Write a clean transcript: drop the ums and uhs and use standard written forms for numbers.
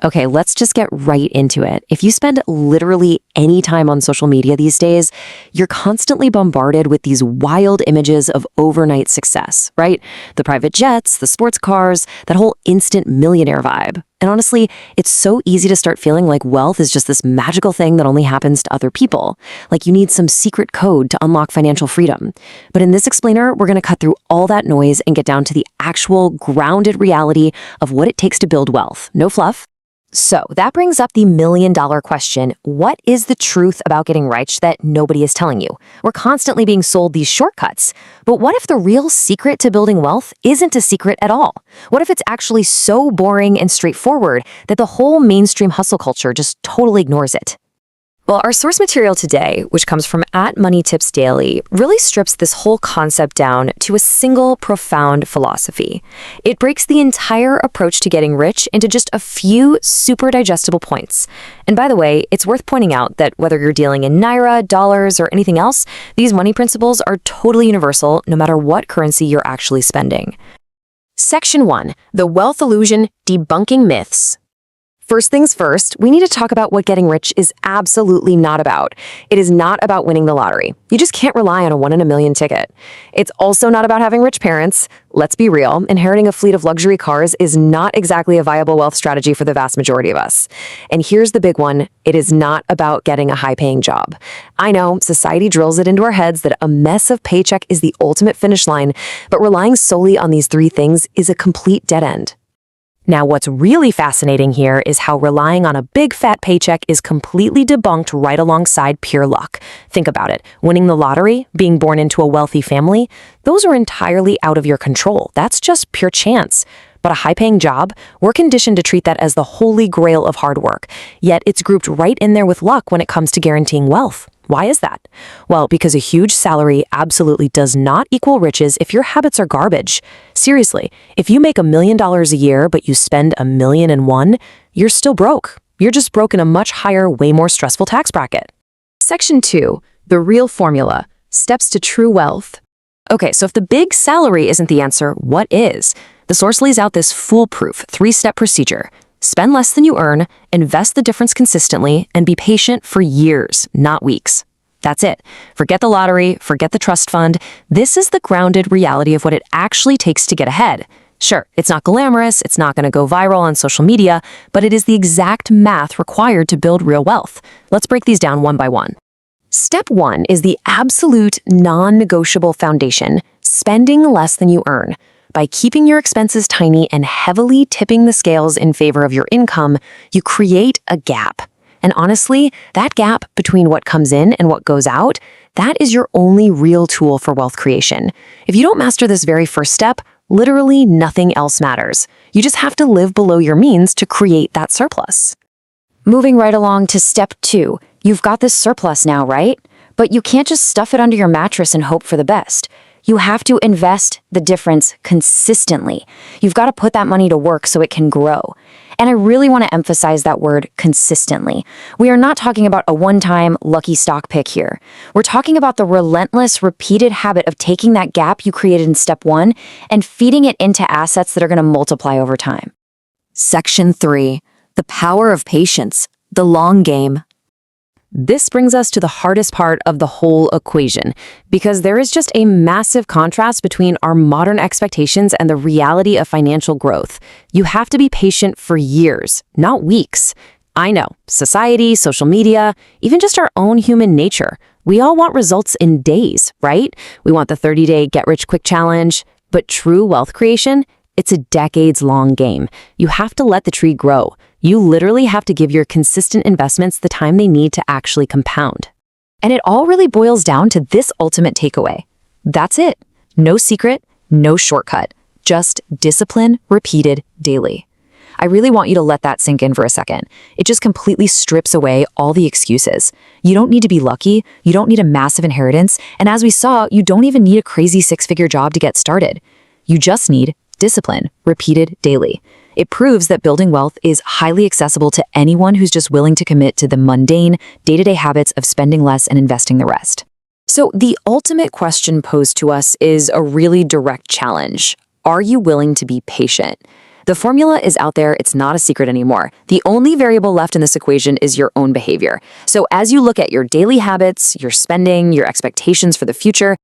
Okay, let's just get right into it. If you spend literally any time on social media these days, you're constantly bombarded with these wild images of overnight success, right? The private jets, the sports cars, that whole instant millionaire vibe. And honestly, it's so easy to start feeling like wealth is just this magical thing that only happens to other people. Like you need some secret code to unlock financial freedom. But in this explainer, we're going to cut through all that noise and get down to the actual grounded reality of what it takes to build wealth. No fluff. So that brings up the million-dollar question. What is the truth about getting rich that nobody is telling you? We're constantly being sold these shortcuts. But what if the real secret to building wealth isn't a secret at all? What if it's actually so boring and straightforward that the whole mainstream hustle culture just totally ignores it? Well, our source material today, which comes from @MoneyTipsDaily, really strips this whole concept down to a single profound philosophy. It breaks the entire approach to getting rich into just a few super digestible points. And by the way, it's worth pointing out that whether you're dealing in naira, dollars, or anything else, these money principles are totally universal no matter what currency you're actually spending. Section 1. The Wealth Illusion: Debunking Myths. First things first, we need to talk about what getting rich is absolutely not about. It is not about winning the lottery. You just can't rely on a 1 in a million ticket. It's also not about having rich parents. Let's be real, inheriting a fleet of luxury cars is not exactly a viable wealth strategy for the vast majority of us. And here's the big one: it is not about getting a high-paying job. I know, society drills it into our heads that a mess of paycheck is the ultimate finish line, but relying solely on these three things is a complete dead end. Now, what's really fascinating here is how relying on a big fat paycheck is completely debunked right alongside pure luck. Think about it. Winning the lottery, being born into a wealthy family, those are entirely out of your control. That's just pure chance. But a high-paying job, we're conditioned to treat that as the holy grail of hard work. Yet it's grouped right in there with luck when it comes to guaranteeing wealth. Why is that? Well, because a huge salary absolutely does not equal riches if your habits are garbage. Seriously, if you make $1 million a year but you spend $1,000,001, you're still broke. You're just broke in a much higher, way more stressful tax bracket. Section 2. The Real Formula: Steps to True Wealth. Okay, so if the big salary isn't the answer, what is? The source lays out this foolproof 3-step procedure. Spend less than you earn, invest the difference consistently, and be patient for years, not weeks. That's it. Forget the lottery, forget the trust fund. This is the grounded reality of what it actually takes to get ahead. Sure, it's not glamorous, it's not going to go viral on social media, but it is the exact math required to build real wealth. Let's break these down one by one. Step 1 is the absolute non-negotiable foundation: spending less than you earn. By keeping your expenses tiny and heavily tipping the scales in favor of your income, you create a gap. And honestly, that gap between what comes in and what goes out, that is your only real tool for wealth creation. If you don't master this very first step, literally nothing else matters. You just have to live below your means to create that surplus. Moving right along to step 2, you've got this surplus now, right? But you can't just stuff it under your mattress and hope for the best. You have to invest the difference consistently. You've got to put that money to work so it can grow. And I really want to emphasize that word consistently. We are not talking about a one-time lucky stock pick here. We're talking about the relentless, repeated habit of taking that gap you created in step 1 and feeding it into assets that are going to multiply over time. Section 3. The Power of Patience: The Long Game. This brings us to the hardest part of the whole equation, because there is just a massive contrast between our modern expectations and the reality of financial growth. You have to be patient for years, not weeks. I know, society, social media, even just our own human nature. We all want results in days, right? We want the 30-day get-rich-quick challenge. But true wealth creation, it's a decades-long game. You have to let the tree grow. You literally have to give your consistent investments the time they need to actually compound. And it all really boils down to this ultimate takeaway. That's it. No secret, no shortcut. Just discipline repeated daily. I really want you to let that sink in for a second. It just completely strips away all the excuses. You don't need to be lucky, you don't need a massive inheritance, and as we saw, you don't even need a crazy 6-figure job to get started. You just need discipline repeated daily. It proves that building wealth is highly accessible to anyone who's just willing to commit to the mundane, day-to-day habits of spending less and investing the rest. So the ultimate question posed to us is a really direct challenge. Are you willing to be patient? The formula is out there, it's not a secret anymore. The only variable left in this equation is your own behavior. So as you look at your daily habits, your spending, your expectations for the future,